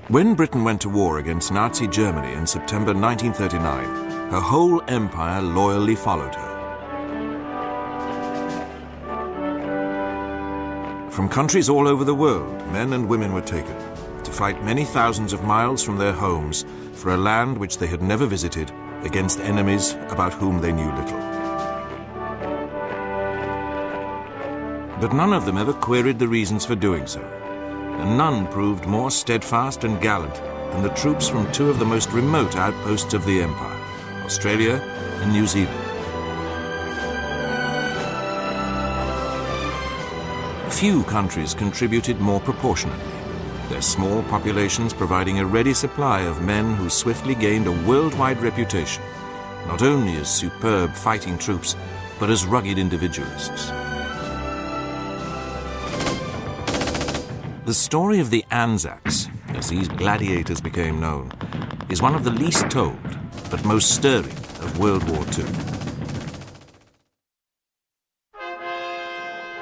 When Britain went to war against Nazi Germany in September 1939, her whole empire loyally followed her. From countries all over the world, men and women were taken to fight many thousands of miles from their homes for a land which they had never visited against enemies about whom they knew little. But none of them ever queried the reasons for doing so, and none proved more steadfast and gallant than the troops from two of the most remote outposts of the empire, Australia and New Zealand. Few countries contributed more proportionately, their small populations providing a ready supply of men who swiftly gained a worldwide reputation, not only as superb fighting troops, but as rugged individualists. The story of the Anzacs, as these gladiators became known, is one of the least told, but most stirring of World War II.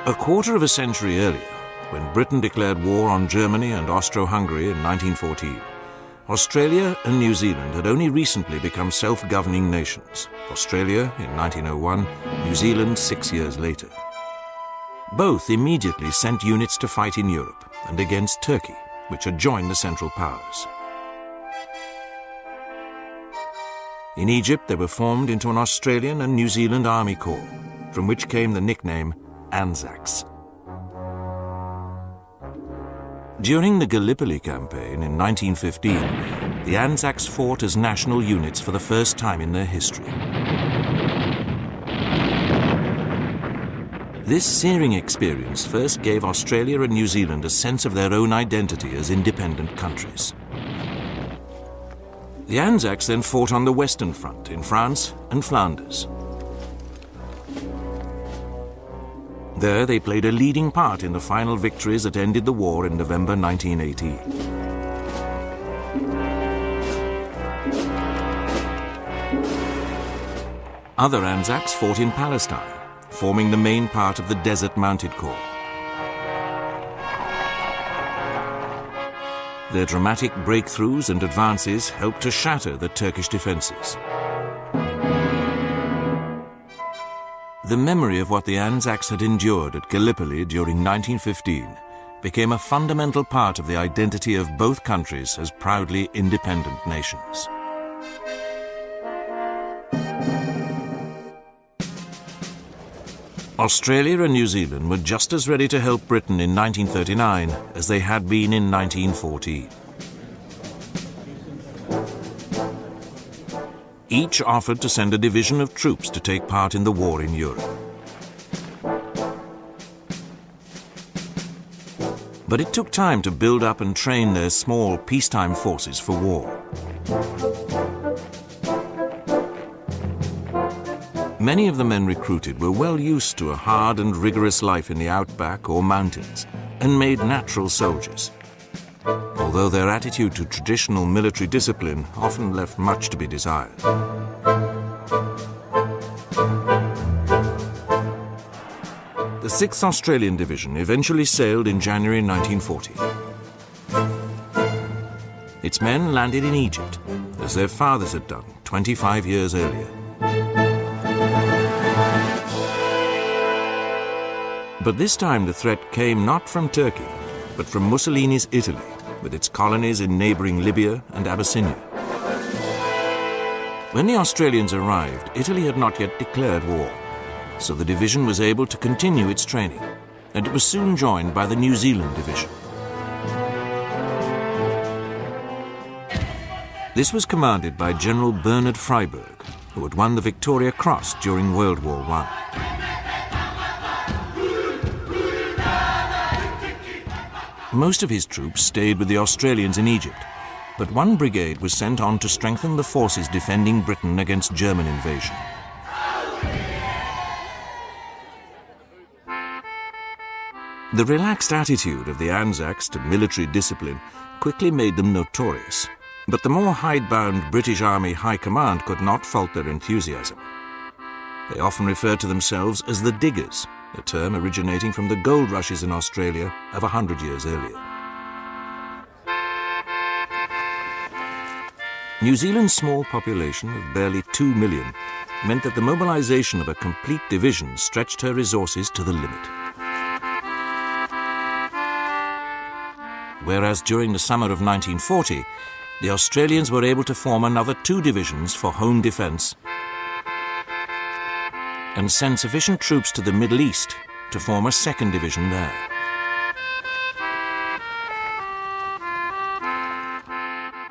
A quarter of a century earlier, when Britain declared war on Germany and Austro-Hungary in 1914, Australia and New Zealand had only recently become self-governing nations, Australia in 1901, New Zealand 6 years later. Both immediately sent units to fight in Europe and against Turkey, which had joined the Central Powers. In Egypt, they were formed into an Australian and New Zealand Army Corps, from which came the nickname Anzacs. During the Gallipoli campaign in 1915, the Anzacs fought as national units for the first time in their history. This searing experience first gave Australia and New Zealand a sense of their own identity as independent countries. The Anzacs then fought on the Western Front in France and Flanders. There they played a leading part in the final victories that ended the war in November 1918. Other Anzacs fought in Palestine, forming the main part of the Desert Mounted Corps. Their dramatic breakthroughs and advances helped to shatter the Turkish defenses. The memory of what the Anzacs had endured at Gallipoli during 1915 became a fundamental part of the identity of both countries as proudly independent nations. Australia and New Zealand were just as ready to help Britain in 1939 as they had been in 1914. Each offered to send a division of troops to take part in the war in Europe. But it took time to build up and train their small peacetime forces for war. Many of the men recruited were well used to a hard and rigorous life in the outback or mountains and made natural soldiers, although their attitude to traditional military discipline often left much to be desired. The 6th Australian Division eventually sailed in January 1940. Its men landed in Egypt, as their fathers had done 25 years earlier. But this time the threat came not from Turkey, but from Mussolini's Italy, with its colonies in neighboring Libya and Abyssinia. When the Australians arrived, Italy had not yet declared war, so the division was able to continue its training, and it was soon joined by the New Zealand Division. This was commanded by General Bernard Freyberg, who had won the Victoria Cross during World War I. Most of his troops stayed with the Australians in Egypt, but one brigade was sent on to strengthen the forces defending Britain against German invasion. The relaxed attitude of the Anzacs to military discipline quickly made them notorious, but the more hidebound British Army High Command could not fault their enthusiasm. They often referred to themselves as the Diggers, a term originating from the gold rushes in Australia of 100 years earlier. New Zealand's small population of barely 2 million meant that the mobilization of a complete division stretched her resources to the limit. Whereas during the summer of 1940, the Australians were able to form another 2 divisions for home defence and send sufficient troops to the Middle East to form a 2nd division there.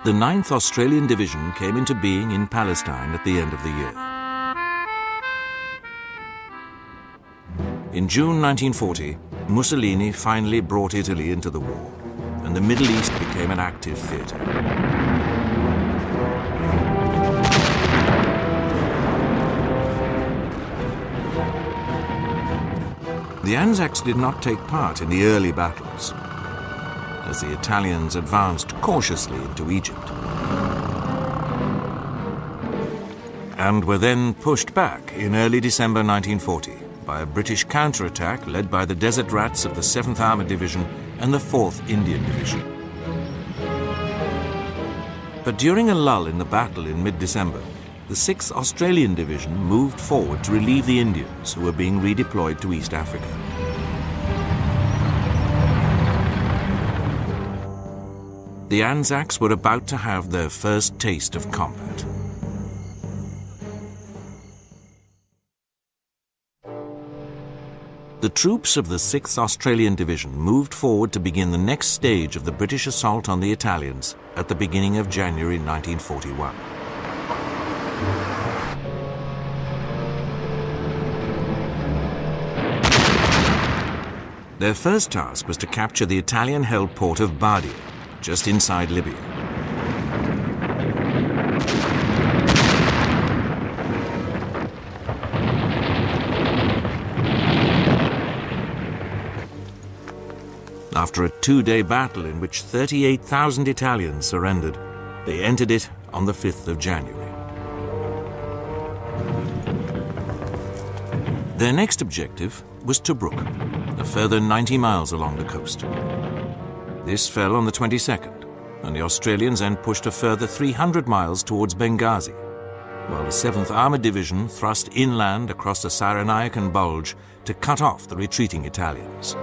The 9th Australian Division came into being in Palestine at the end of the year. In June 1940, Mussolini finally brought Italy into the war, and the Middle East became an active theatre. The Anzacs did not take part in the early battles, as the Italians advanced cautiously into Egypt, and were then pushed back in early December 1940 by a British counterattack led by the Desert Rats of the 7th Armoured Division and the 4th Indian Division. But during a lull in the battle in mid-December, the 6th Australian Division moved forward to relieve the Indians who were being redeployed to East Africa. The Anzacs were about to have their first taste of combat. The troops of the 6th Australian Division moved forward to begin the next stage of the British assault on the Italians at the beginning of January 1941. Their first task was to capture the Italian-held port of Bardia, just inside Libya. After a 2-day battle in which 38,000 Italians surrendered, they entered it on the 5th of January. Their next objective was Tobruk, a further 90 miles along the coast. This fell on the 22nd, and the Australians then pushed a further 300 miles towards Benghazi, while the 7th Armoured Division thrust inland across the Cyrenaican Bulge to cut off the retreating Italians.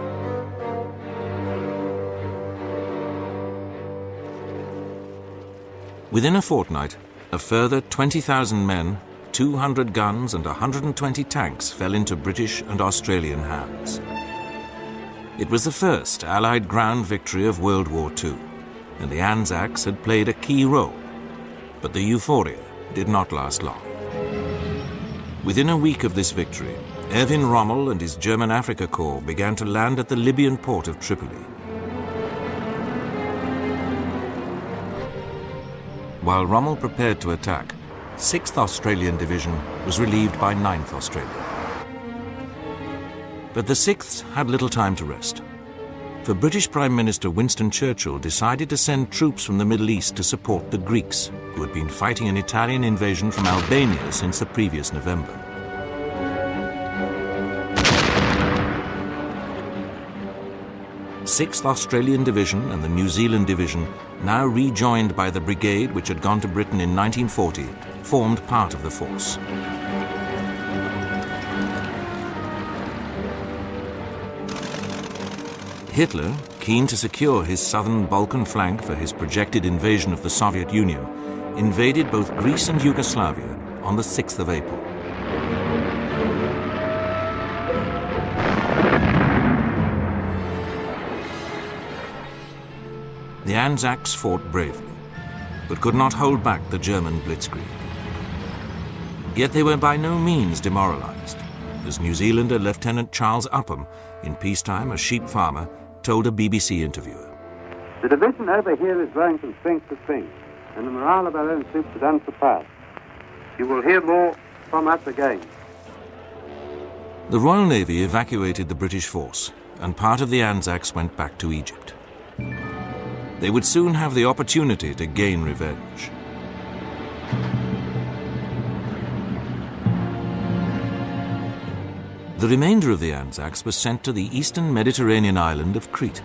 Within a fortnight, a further 20,000 men, 200 guns and 120 tanks fell into British and Australian hands. It was the first Allied ground victory of World War II, and the Anzacs had played a key role. But the euphoria did not last long. Within a week of this victory, Erwin Rommel and his German Africa Corps began to land at the Libyan port of Tripoli. While Rommel prepared to attack, 6th Australian Division was relieved by 9th Australia. But the 6th had little time to rest, for British Prime Minister Winston Churchill decided to send troops from the Middle East to support the Greeks, who had been fighting an Italian invasion from Albania since the previous November. Sixth Australian Division and the New Zealand Division, now rejoined by the brigade which had gone to Britain in 1940, formed part of the force. Hitler, keen to secure his southern Balkan flank for his projected invasion of the Soviet Union, invaded both Greece and Yugoslavia on the 6th of April. The Anzacs fought bravely, but could not hold back the German blitzkrieg. Yet they were by no means demoralized, as New Zealander Lieutenant Charles Upham, in peacetime a sheep farmer, told a BBC interviewer. The division over here is growing from strength to strength, and the morale of our own troops is unsurpassed. You will hear more from us again. The Royal Navy evacuated the British force, and part of the Anzacs went back to Egypt. They would soon have the opportunity to gain revenge. The remainder of the Anzacs was sent to the eastern Mediterranean island of Crete,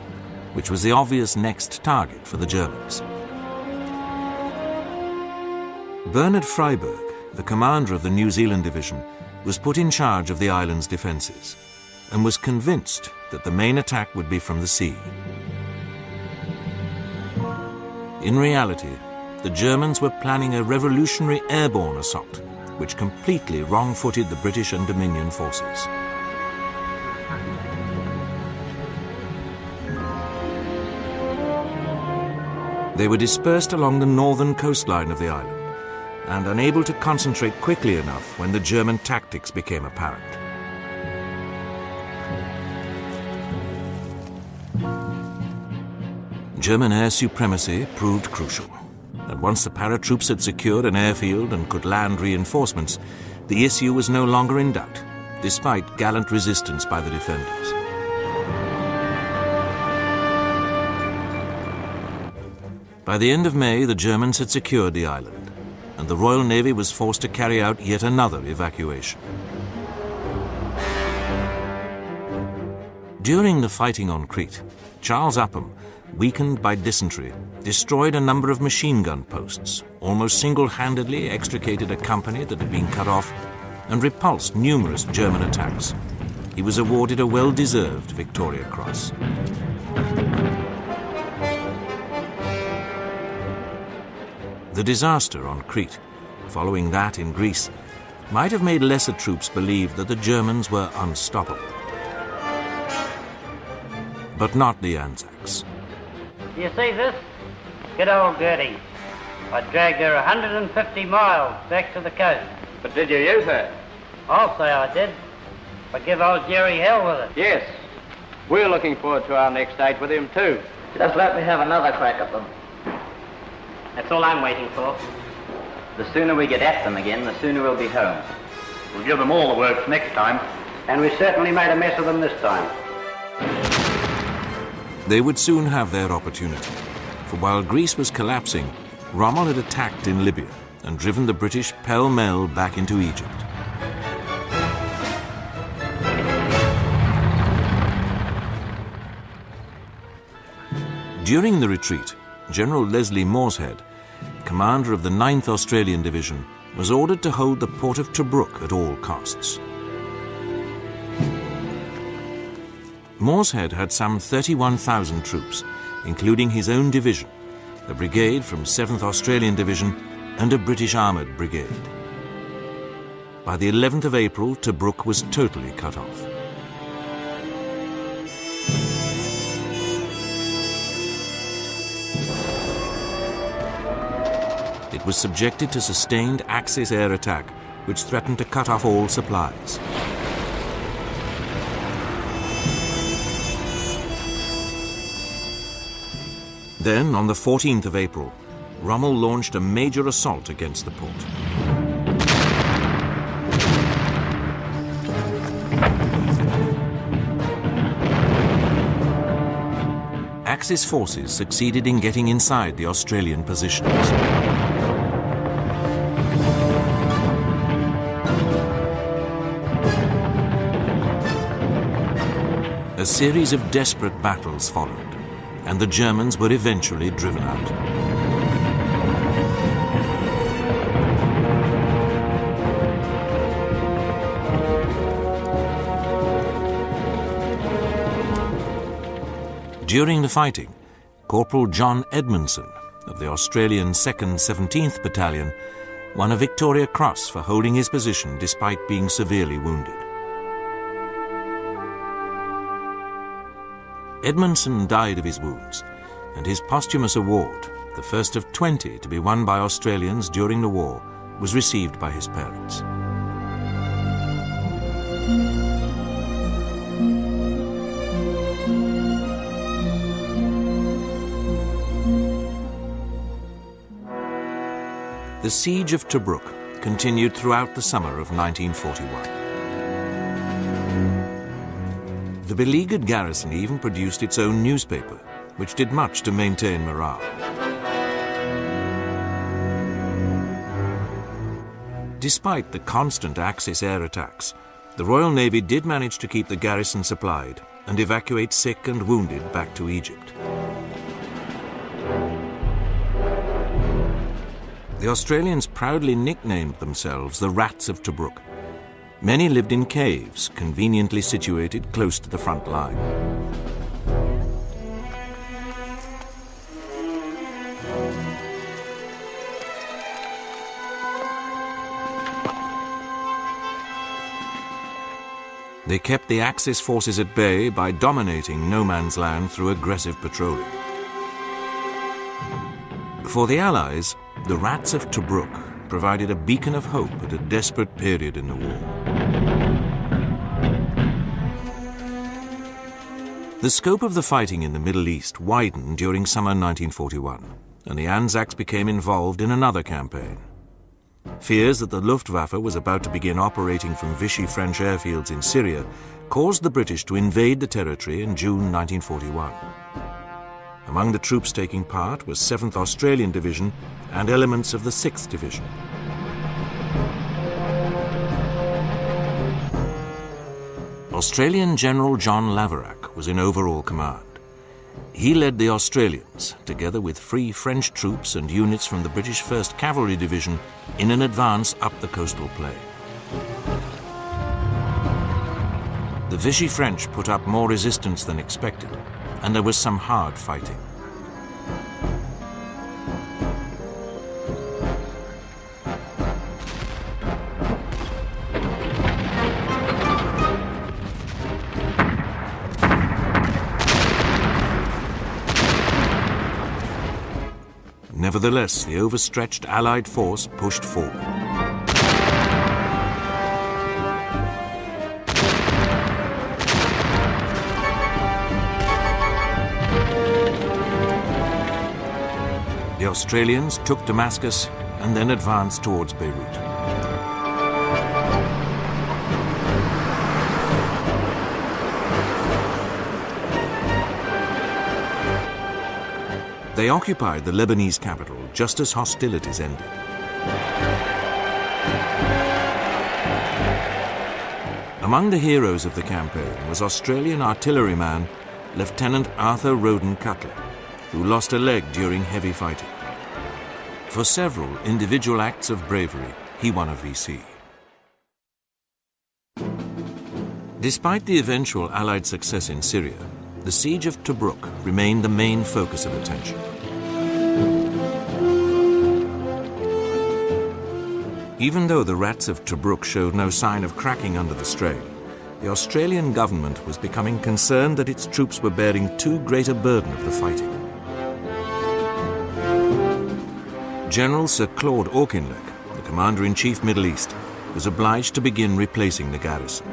which was the obvious next target for the Germans. Bernard Freyberg, the commander of the New Zealand division, was put in charge of the island's defences and was convinced that the main attack would be from the sea. In reality, the Germans were planning a revolutionary airborne assault, which completely wrong-footed the British and Dominion forces. They were dispersed along the northern coastline of the island and unable to concentrate quickly enough when the German tactics became apparent. German air supremacy proved crucial, and once the paratroops had secured an airfield and could land reinforcements, the issue was no longer in doubt, despite gallant resistance by the defenders. By the end of May, the Germans had secured the island, and the Royal Navy was forced to carry out yet another evacuation. During the fighting on Crete, Charles Upham, weakened by dysentery, destroyed a number of machine gun posts, almost single-handedly extricated a company that had been cut off, and repulsed numerous German attacks. He was awarded a well-deserved Victoria Cross. The disaster on Crete, following that in Greece, might have made lesser troops believe that the Germans were unstoppable. But not the Anzacs. Do you see this? Good old Gertie. I dragged her 150 miles back to the coast. But did you use her? I'll say I did. But give old Jerry hell with it. Yes. We're looking forward to our next date with him too. Just let me have another crack at them. That's all I'm waiting for. The sooner we get at them again, the sooner we'll be home. We'll give them all the works next time. And we certainly made a mess of them this time. They would soon have their opportunity, for while Greece was collapsing, Rommel had attacked in Libya and driven the British pell-mell back into Egypt. During the retreat, General Leslie Morshead, commander of the 9th Australian Division, was ordered to hold the port of Tobruk at all costs. Morshead had some 31,000 troops, including his own division, a brigade from 7th Australian Division and a British armoured brigade. By the 11th of April, Tobruk was totally cut off. It was subjected to sustained Axis air attack, which threatened to cut off all supplies. Then, on the 14th of April, Rommel launched a major assault against the port. Axis forces succeeded in getting inside the Australian positions. A series of desperate battles followed, and the Germans were eventually driven out. During the fighting, Corporal John Edmondson of the Australian 2nd 17th Battalion won a Victoria Cross for holding his position despite being severely wounded. Edmondson died of his wounds, and his posthumous award, the first of 20 to be won by Australians during the war, was received by his parents. The siege of Tobruk continued throughout the summer of 1941. The beleaguered garrison even produced its own newspaper, which did much to maintain morale. Despite the constant Axis air attacks, the Royal Navy did manage to keep the garrison supplied and evacuate sick and wounded back to Egypt. The Australians proudly nicknamed themselves the Rats of Tobruk. Many lived in caves, conveniently situated close to the front line. They kept the Axis forces at bay by dominating no man's land through aggressive patrolling. For the Allies, the Rats of Tobruk provided a beacon of hope at a desperate period in the war. The scope of the fighting in the Middle East widened during summer 1941, and the Anzacs became involved in another campaign. Fears that the Luftwaffe was about to begin operating from Vichy French airfields in Syria caused the British to invade the territory in June 1941. Among the troops taking part was 7th Australian Division and elements of the 6th Division. Australian General John Laverack was in overall command. He led the Australians, together with Free French troops and units from the British 1st Cavalry Division, in an advance up the coastal plain. The Vichy French put up more resistance than expected, and there was some hard fighting. Nevertheless, the overstretched Allied force pushed forward. The Australians took Damascus and then advanced towards Beirut. They occupied the Lebanese capital just as hostilities ended. Among the heroes of the campaign was Australian artilleryman Lieutenant Arthur Roden Cutler, who lost a leg during heavy fighting. For several individual acts of bravery, he won a VC. Despite the eventual Allied success in Syria, the siege of Tobruk remained the main focus of attention. Even though the Rats of Tobruk showed no sign of cracking under the strain, the Australian government was becoming concerned that its troops were bearing too great a burden of the fighting. General Sir Claude Auchinleck, the Commander-in-Chief Middle East, was obliged to begin replacing the garrison.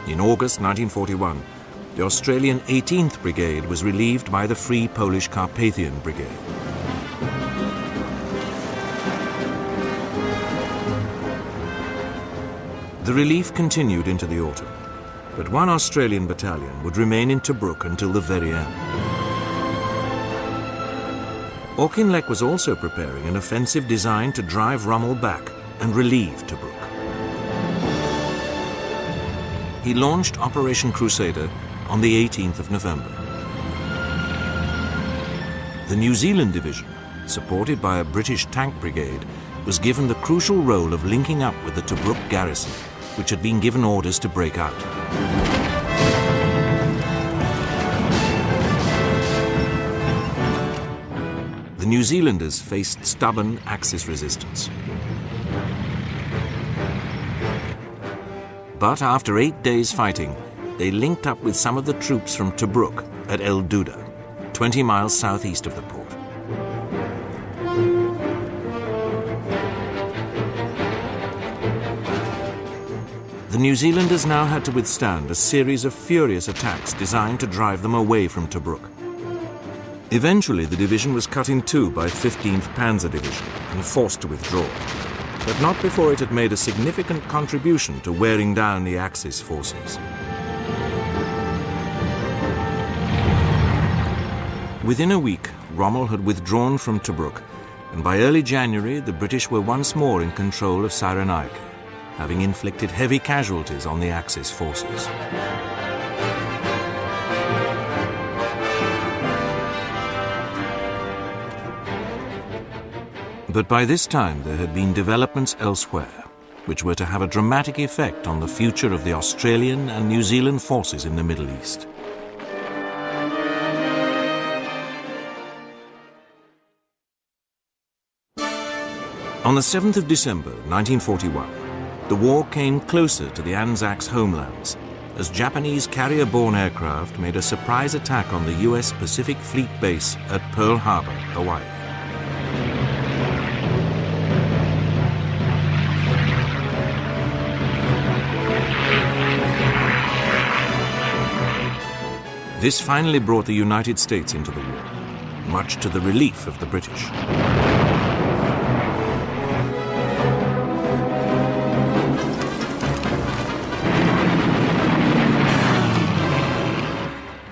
In August 1941, the Australian 18th Brigade was relieved by the Free Polish Carpathian Brigade. The relief continued into the autumn, but one Australian battalion would remain in Tobruk until the very end. Auchinleck was also preparing an offensive designed to drive Rommel back and relieve Tobruk. He launched Operation Crusader on the 18th of November. The New Zealand Division, supported by a British tank brigade, was given the crucial role of linking up with the Tobruk garrison, which had been given orders to break out. The New Zealanders faced stubborn Axis resistance. But after 8 days fighting, they linked up with some of the troops from Tobruk at El Douda, 20 miles southeast of the port. The New Zealanders now had to withstand a series of furious attacks designed to drive them away from Tobruk. Eventually, the division was cut in two by 15th Panzer Division and forced to withdraw, but not before it had made a significant contribution to wearing down the Axis forces. Within a week, Rommel had withdrawn from Tobruk, and by early January, the British were once more in control of Cyrenaica, having inflicted heavy casualties on the Axis forces. But by this time there had been developments elsewhere, which were to have a dramatic effect on the future of the Australian and New Zealand forces in the Middle East. On the 7th of December 1941, the war came closer to the Anzacs homelands as Japanese carrier-borne aircraft made a surprise attack on the US Pacific Fleet base at Pearl Harbor, Hawaii. This finally brought the United States into the war, much to the relief of the British.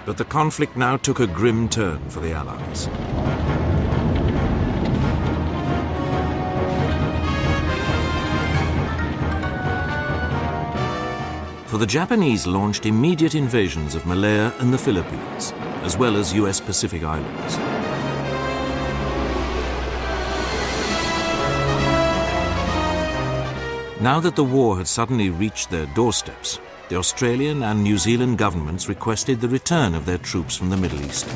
But the conflict now took a grim turn for the Allies. For the Japanese launched immediate invasions of Malaya and the Philippines, as well as US Pacific Islands. Now that the war had suddenly reached their doorsteps, the Australian and New Zealand governments requested the return of their troops from the Middle East.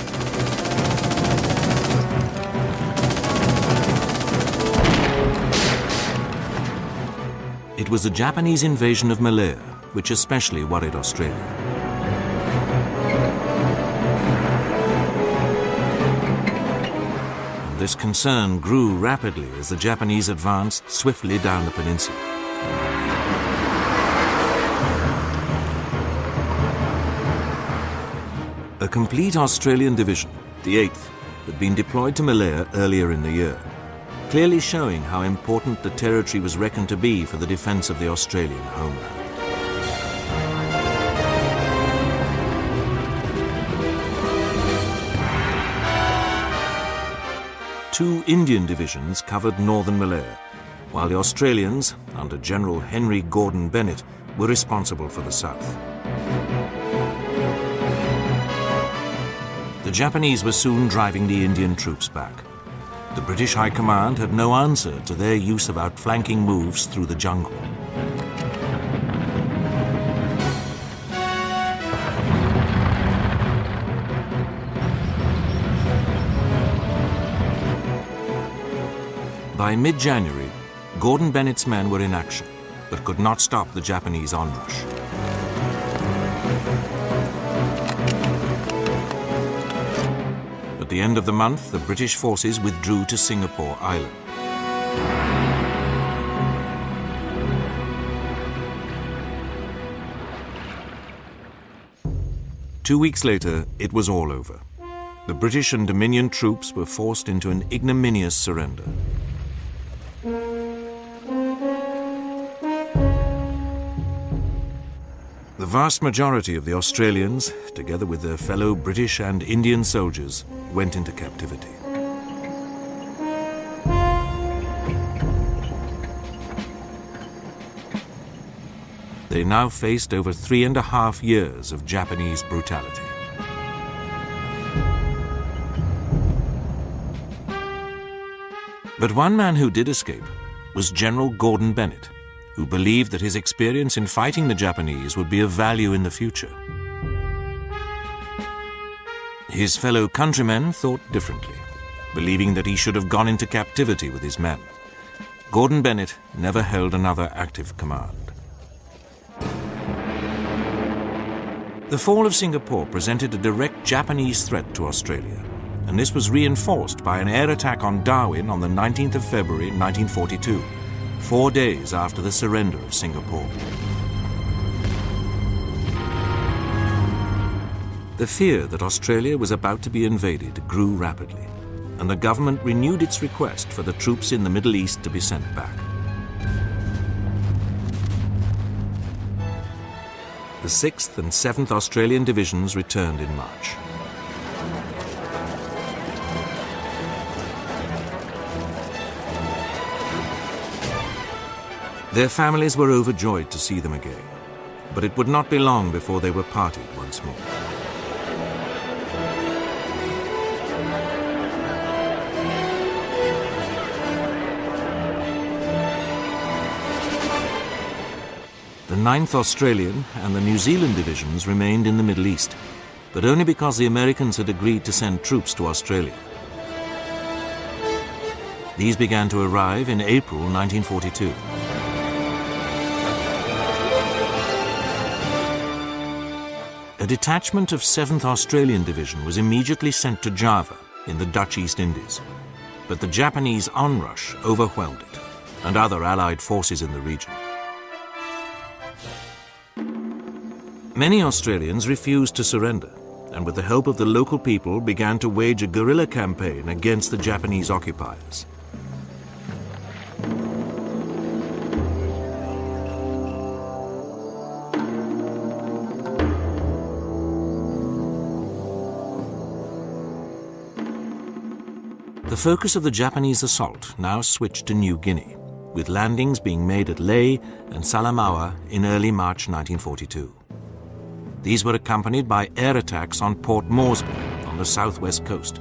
It was the Japanese invasion of Malaya which especially worried Australia. And this concern grew rapidly as the Japanese advanced swiftly down the peninsula. A complete Australian division, the 8th, had been deployed to Malaya earlier in the year, clearly showing how important the territory was reckoned to be for the defense of the Australian homeland. Two Indian divisions covered northern Malaya, while the Australians, under General Henry Gordon Bennett, were responsible for the south. The Japanese were soon driving the Indian troops back. The British High Command had no answer to their use of outflanking moves through the jungle. By mid-January, Gordon Bennett's men were in action, but could not stop the Japanese onrush. At the end of the month, the British forces withdrew to Singapore Island. Two weeks later, it was all over. The British and Dominion troops were forced into an ignominious surrender. The vast majority of the Australians, together with their fellow British and Indian soldiers, went into captivity. They now faced over 3.5 years of Japanese brutality. But one man who did escape was General Gordon Bennett, who believed that his experience in fighting the Japanese would be of value in the future. His fellow countrymen thought differently, believing that he should have gone into captivity with his men. Gordon Bennett never held another active command. The fall of Singapore presented a direct Japanese threat to Australia, and this was reinforced by an air attack on Darwin on the 19th of February 1942. 4 days after the surrender of Singapore. The fear that Australia was about to be invaded grew rapidly, and the government renewed its request for the troops in the Middle East to be sent back. The 6th and 7th Australian Divisions returned in March. Their families were overjoyed to see them again, but it would not be long before they were parted once more. The 9th Australian and the New Zealand divisions remained in the Middle East, but only because the Americans had agreed to send troops to Australia. These began to arrive in April 1942. A detachment of 7th Australian Division was immediately sent to Java in the Dutch East Indies, but the Japanese onrush overwhelmed it and other Allied forces in the region. Many Australians refused to surrender, and with the help of the local people began to wage a guerrilla campaign against the Japanese occupiers. The focus of the Japanese assault now switched to New Guinea, with landings being made at Lae and Salamaua in early March 1942. These were accompanied by air attacks on Port Moresby on the southwest coast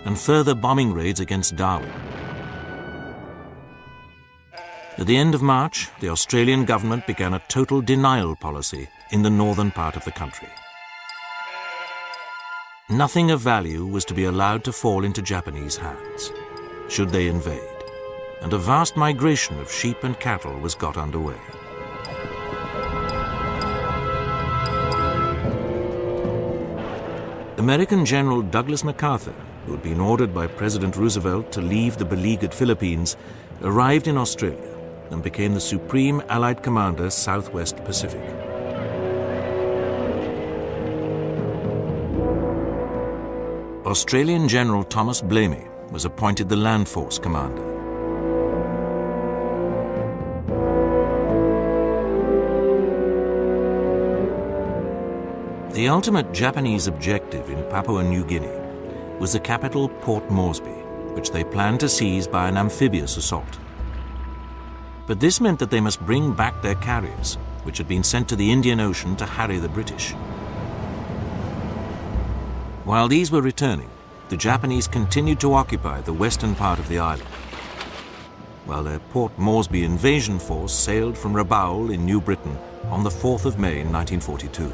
and further bombing raids against Darwin. At the end of March, the Australian government began a total denial policy in the northern part of the country. Nothing of value was to be allowed to fall into Japanese hands, should they invade, and a vast migration of sheep and cattle was got underway. American General Douglas MacArthur, who had been ordered by President Roosevelt to leave the beleaguered Philippines, arrived in Australia and became the Supreme Allied Commander, Southwest Pacific. Australian General Thomas Blamey was appointed the Land Force Commander. The ultimate Japanese objective in Papua New Guinea was the capital Port Moresby, which they planned to seize by an amphibious assault. But this meant that they must bring back their carriers, which had been sent to the Indian Ocean to harry the British. While these were returning, the Japanese continued to occupy the western part of the island, while their Port Moresby invasion force sailed from Rabaul in New Britain on the 4th of May 1942.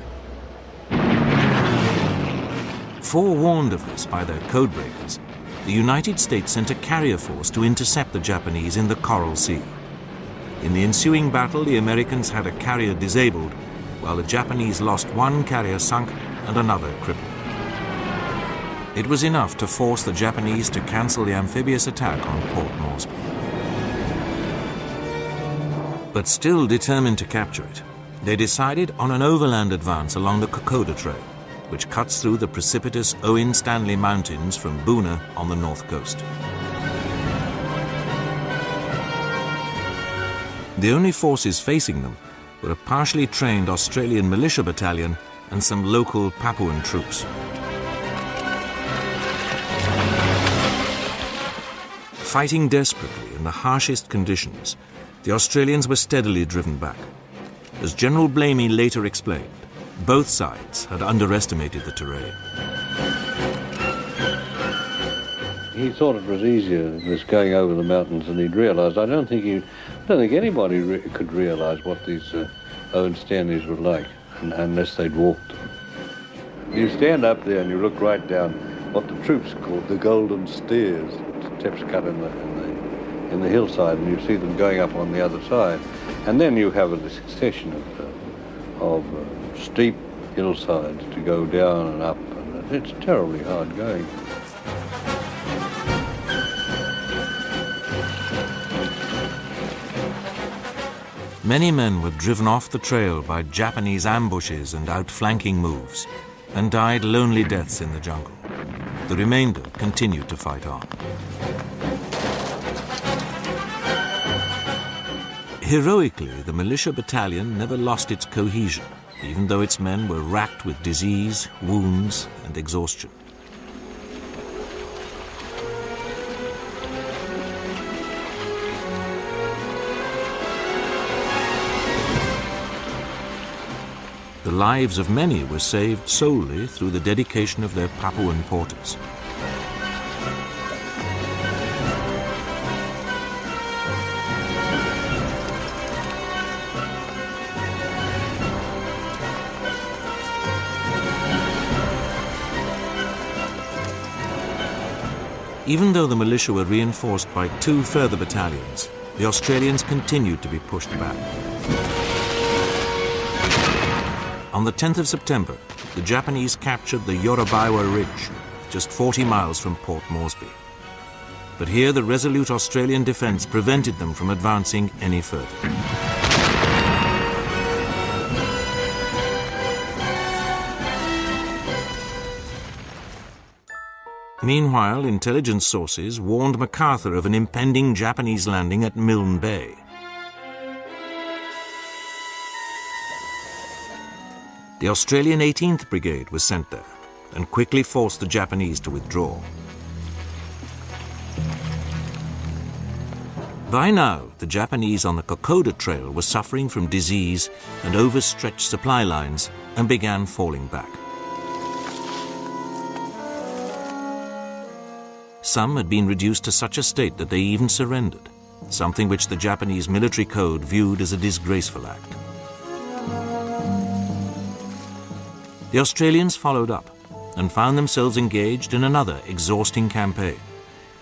Forewarned of this by their codebreakers, the United States sent a carrier force to intercept the Japanese in the Coral Sea. In the ensuing battle, the Americans had a carrier disabled, while the Japanese lost one carrier sunk and another crippled. It was enough to force the Japanese to cancel the amphibious attack on Port Moresby. But still determined to capture it, they decided on an overland advance along the Kokoda Trail, which cuts through the precipitous Owen Stanley Mountains from Boona on the north coast. The only forces facing them were a partially trained Australian militia battalion and some local Papuan troops. Fighting desperately in the harshest conditions, the Australians were steadily driven back. As General Blamey later explained, both sides had underestimated the terrain. He thought it was easier, this going over the mountains, than he'd realised. I don't think anybody could realise what these Owen Stanleys were like unless they'd walked them. You stand up there and you look right down what the troops called the Golden Stairs, steps cut in the hillside, and you see them going up on the other side. And then you have a succession of steep hillsides to go down and up, and it's terribly hard going. Many men were driven off the trail by Japanese ambushes and outflanking moves, and died lonely deaths in the jungle. The remainder continued to fight on. Heroically, the militia battalion never lost its cohesion, even though its men were racked with disease, wounds, and exhaustion. The lives of many were saved solely through the dedication of their Papuan porters. Even though the militia were reinforced by 2 further battalions, the Australians continued to be pushed back. On the 10th of September, the Japanese captured the Yorubaiwa Ridge, just 40 miles from Port Moresby. But here the resolute Australian defence prevented them from advancing any further. Meanwhile, intelligence sources warned MacArthur of an impending Japanese landing at Milne Bay. The Australian 18th Brigade was sent there and quickly forced the Japanese to withdraw. By now, the Japanese on the Kokoda Trail were suffering from disease and overstretched supply lines and began falling back. Some had been reduced to such a state that they even surrendered, something which the Japanese military code viewed as a disgraceful act. The Australians followed up and found themselves engaged in another exhausting campaign,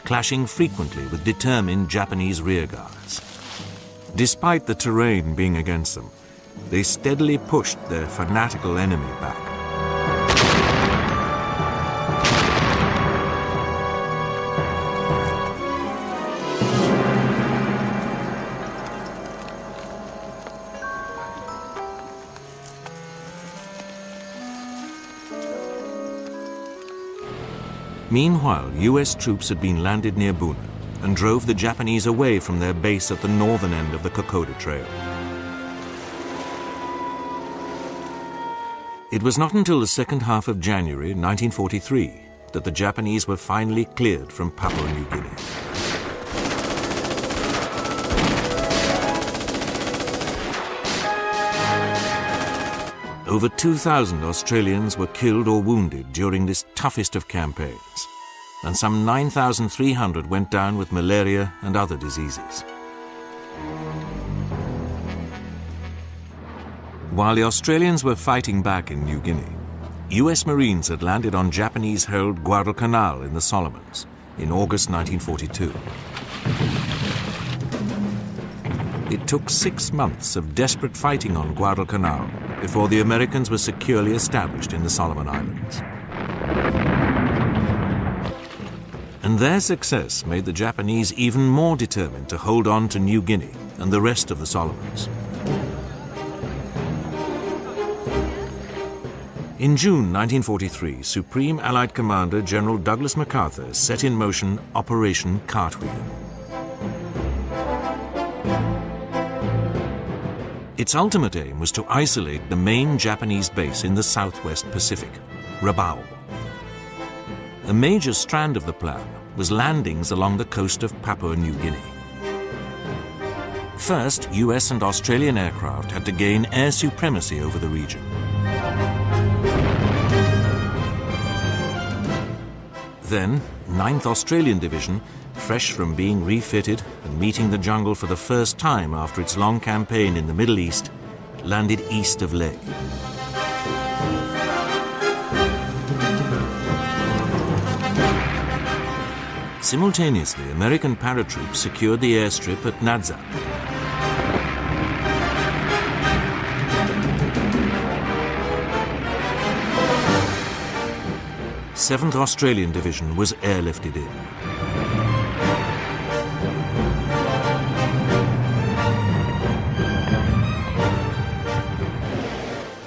clashing frequently with determined Japanese rearguards. Despite the terrain being against them, they steadily pushed their fanatical enemy back. Meanwhile, US troops had been landed near Buna and drove the Japanese away from their base at the northern end of the Kokoda Trail. It was not until the second half of January 1943 that the Japanese were finally cleared from Papua New Guinea. Over 2,000 Australians were killed or wounded during this toughest of campaigns, and some 9,300 went down with malaria and other diseases. While the Australians were fighting back in New Guinea, US Marines had landed on Japanese-held Guadalcanal in the Solomons in August 1942. It took 6 months of desperate fighting on Guadalcanal before the Americans were securely established in the Solomon Islands. And their success made the Japanese even more determined to hold on to New Guinea and the rest of the Solomons. In June 1943, Supreme Allied Commander General Douglas MacArthur set in motion Operation Cartwheel. Its ultimate aim was to isolate the main Japanese base in the southwest Pacific, Rabaul. A major strand of the plan was landings along the coast of Papua New Guinea. First, US and Australian aircraft had to gain air supremacy over the region. Then, 9th Australian Division, fresh from being refitted and meeting the jungle for the first time after its long campaign in the Middle East, landed east of Lae. Simultaneously, American paratroops secured the airstrip at Anzacs. 7th Australian Division was airlifted in.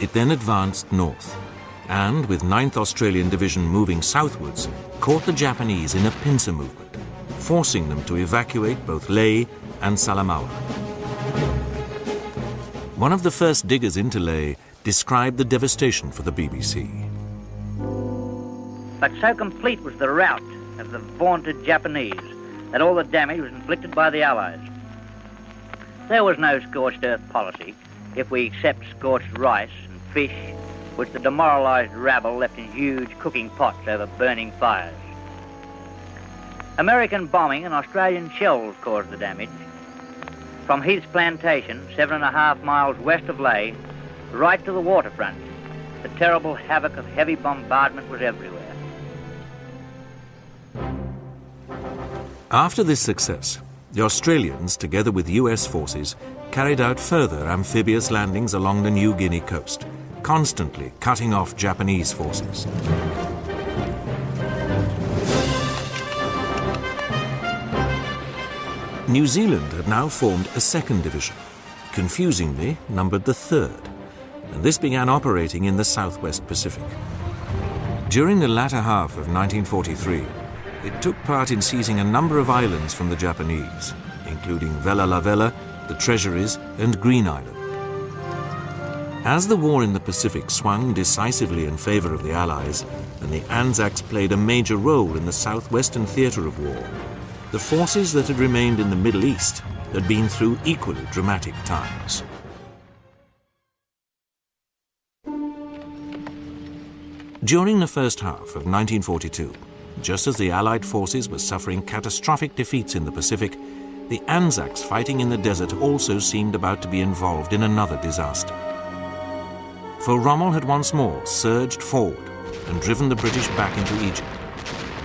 It then advanced north, and with 9th Australian Division moving southwards, caught the Japanese in a pincer movement, forcing them to evacuate both Lae and Salamaua. One of the first diggers into Lae described the devastation for the BBC. But so complete was the rout of the vaunted Japanese that all the damage was inflicted by the Allies. There was no scorched earth policy, if we accept scorched rice and fish, which the demoralised rabble left in huge cooking pots over burning fires. American bombing and Australian shells caused the damage. From Heath's plantation, 7.5 miles west of Lae, right to the waterfront, the terrible havoc of heavy bombardment was everywhere. After this success, the Australians, together with US forces, carried out further amphibious landings along the New Guinea coast, constantly cutting off Japanese forces. New Zealand had now formed a second division, confusingly numbered the third, and this began operating in the southwest Pacific. During the latter half of 1943, it took part in seizing a number of islands from the Japanese, including Vella La Vella, the Treasuries, and Green Island. As the war in the Pacific swung decisively in favor of the Allies, and the Anzacs played a major role in the southwestern theater of war, the forces that had remained in the Middle East had been through equally dramatic times. During the first half of 1942, just as the Allied forces were suffering catastrophic defeats in the Pacific, the Anzacs fighting in the desert also seemed about to be involved in another disaster. For Rommel had once more surged forward and driven the British back into Egypt.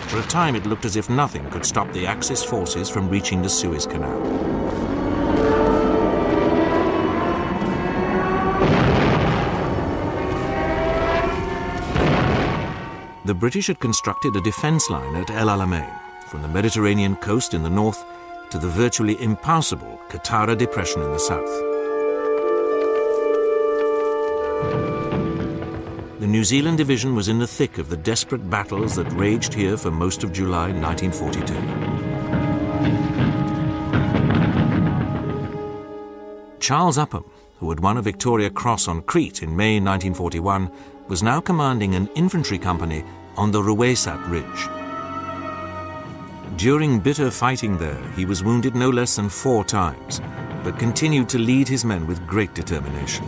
For a time it looked as if nothing could stop the Axis forces from reaching the Suez Canal. The British had constructed a defense line at El Alamein, from the Mediterranean coast in the north to the virtually impassable Qattara Depression in the south. The New Zealand division was in the thick of the desperate battles that raged here for most of July 1942. Charles Upham, who had won a Victoria Cross on Crete in May 1941, was now commanding an infantry company on the Ruwesat Ridge. During bitter fighting there, he was wounded no less than 4 times, but continued to lead his men with great determination.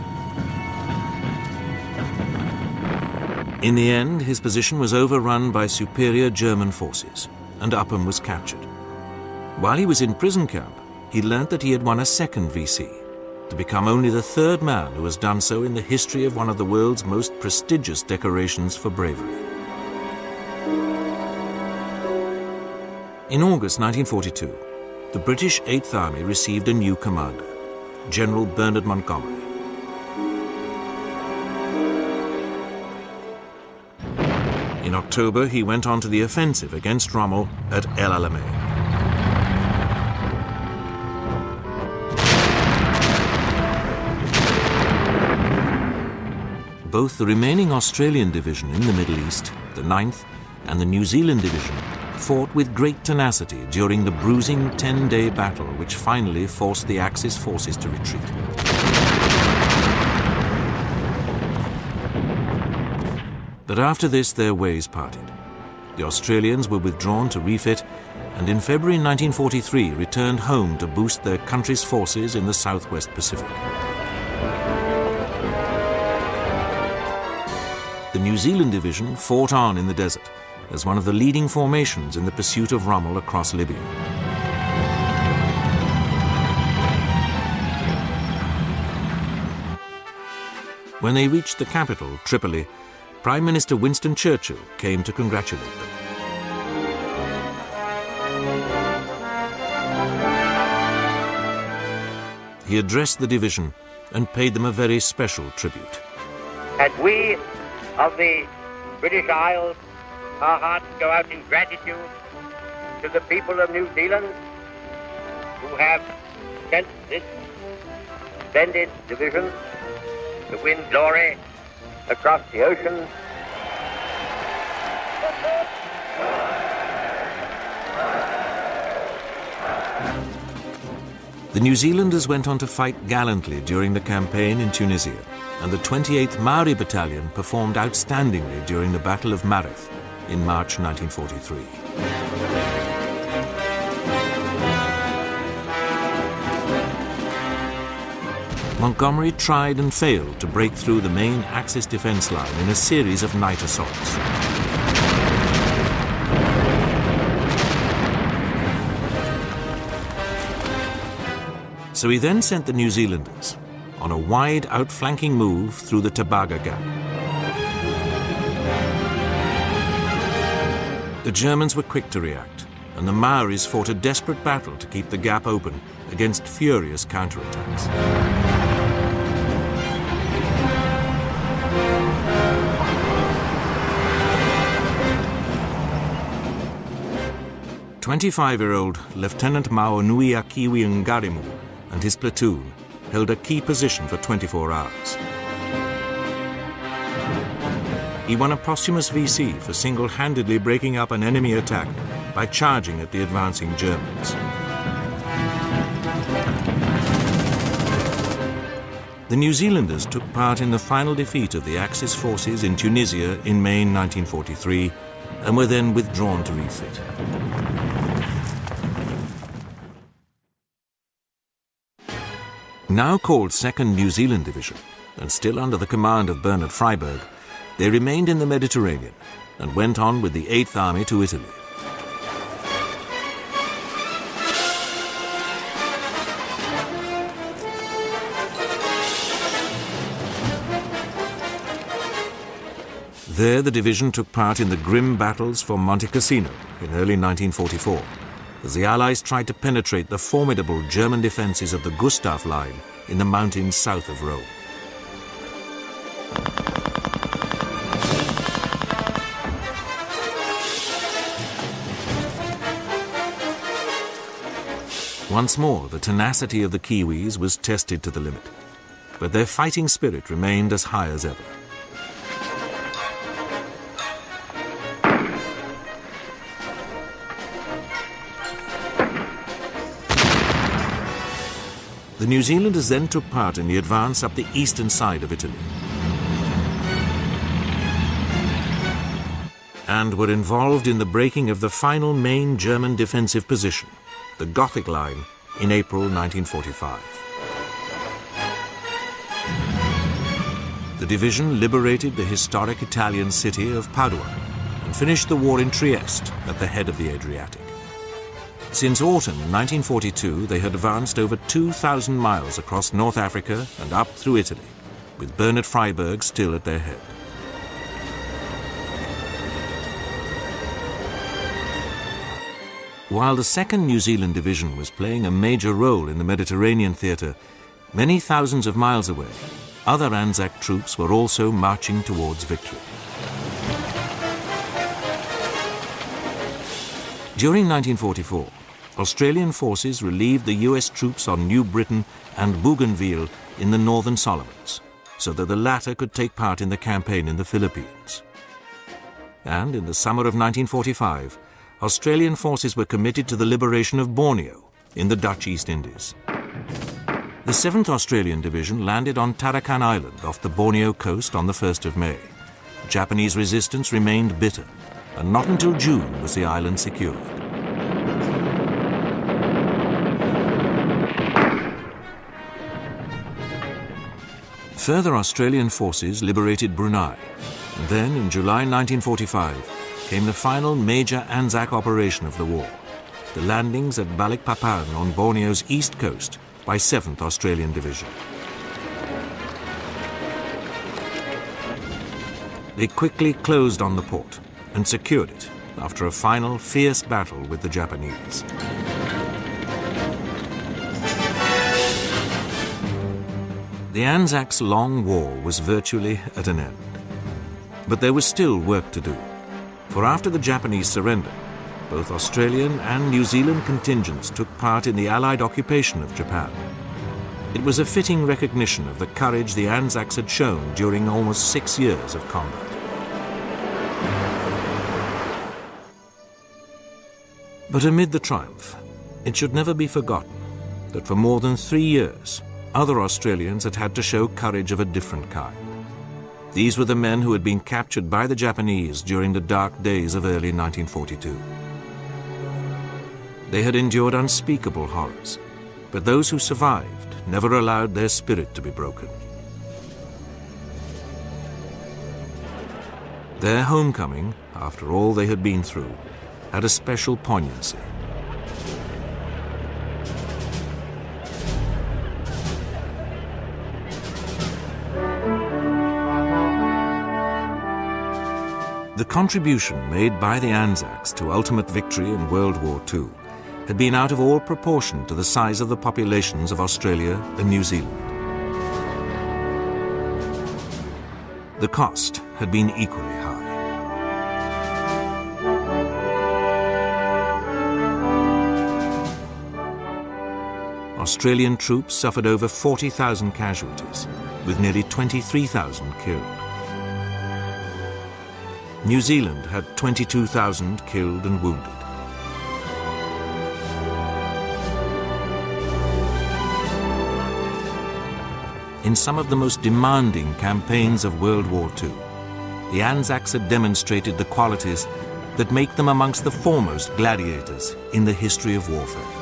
In the end, his position was overrun by superior German forces, and Upham was captured. While he was in prison camp, he learnt that he had won a second VC, to become only the 3rd man who has done so in the history of one of the world's most prestigious decorations for bravery. In August 1942, the British 8th Army received a new commander, General Bernard Montgomery. In October, he went on to the offensive against Rommel at El Alamein. Both the remaining Australian division in the Middle East, the 9th, and the New Zealand division fought with great tenacity during the bruising 10-day battle which finally forced the Axis forces to retreat. But after this, their ways parted. The Australians were withdrawn to refit, and in February 1943 returned home to boost their country's forces in the southwest Pacific. The New Zealand division fought on in the desert as one of the leading formations in the pursuit of Rommel across Libya. When they reached the capital, Tripoli, Prime Minister Winston Churchill came to congratulate them. He addressed the division and paid them a very special tribute. And we of the British Isles, our hearts go out in gratitude to the people of New Zealand who have sent this splendid division to win glory across the ocean. The New Zealanders went on to fight gallantly during the campaign in Tunisia, and the 28th Maori Battalion performed outstandingly during the Battle of Mareth in March 1943. Montgomery tried and failed to break through the main Axis defense line in a series of night assaults. So he then sent the New Zealanders on a wide outflanking move through the Tabaga Gap. The Germans were quick to react, and the Maoris fought a desperate battle to keep the gap open against furious counterattacks. "25-year-old Lieutenant Mao Nui Akiwi Ngarimu and his platoon held a key position for 24 hours. He won a posthumous VC for single-handedly breaking up an enemy attack by charging at the advancing Germans. The New Zealanders took part in the final defeat of the Axis forces in Tunisia in May 1943 and were then withdrawn to refit. Now called 2nd New Zealand Division, and still under the command of Bernard Freyberg, they remained in the Mediterranean and went on with the 8th Army to Italy. There the division took part in the grim battles for Monte Cassino in early 1944, as the Allies tried to penetrate the formidable German defences of the Gustav Line in the mountains south of Rome. Once more, the tenacity of the Kiwis was tested to the limit, but their fighting spirit remained as high as ever. The New Zealanders then took part in the advance up the eastern side of Italy and were involved in the breaking of the final main German defensive position, the Gothic Line, in April 1945. The division liberated the historic Italian city of Padua and finished the war in Trieste at the head of the Adriatic. Since autumn 1942, they had advanced over 2,000 miles across North Africa and up through Italy, with Bernard Freyberg still at their head. While the 2nd New Zealand Division was playing a major role in the Mediterranean theatre, many thousands of miles away, other Anzac troops were also marching towards victory. During 1944, Australian forces relieved the US troops on New Britain and Bougainville in the Northern Solomons, so that the latter could take part in the campaign in the Philippines. And in the summer of 1945, Australian forces were committed to the liberation of Borneo in the Dutch East Indies. The 7th Australian Division landed on Tarakan Island off the Borneo coast on the 1st of May. Japanese resistance remained bitter, and not until June was the island secured. Further Australian forces liberated Brunei, and then in July 1945 came the final major Anzac operation of the war, the landings at Balikpapan on Borneo's east coast by 7th Australian Division. They quickly closed on the port and secured it after a final fierce battle with the Japanese. The Anzacs' long war was virtually at an end. But there was still work to do, for after the Japanese surrender, both Australian and New Zealand contingents took part in the Allied occupation of Japan. It was a fitting recognition of the courage the Anzacs had shown during almost 6 years of combat. But amid the triumph, it should never be forgotten that for more than 3 years, other Australians had to show courage of a different kind. These were the men who had been captured by the Japanese during the dark days of early 1942. They had endured unspeakable horrors, but those who survived never allowed their spirit to be broken. Their homecoming, after all they had been through, had a special poignancy. The contribution made by the Anzacs to ultimate victory in World War II had been out of all proportion to the size of the populations of Australia and New Zealand. The cost had been equally high. Australian troops suffered over 40,000 casualties, with nearly 23,000 killed. New Zealand had 22,000 killed and wounded. In some of the most demanding campaigns of World War II, the Anzacs had demonstrated the qualities that make them amongst the foremost gladiators in the history of warfare.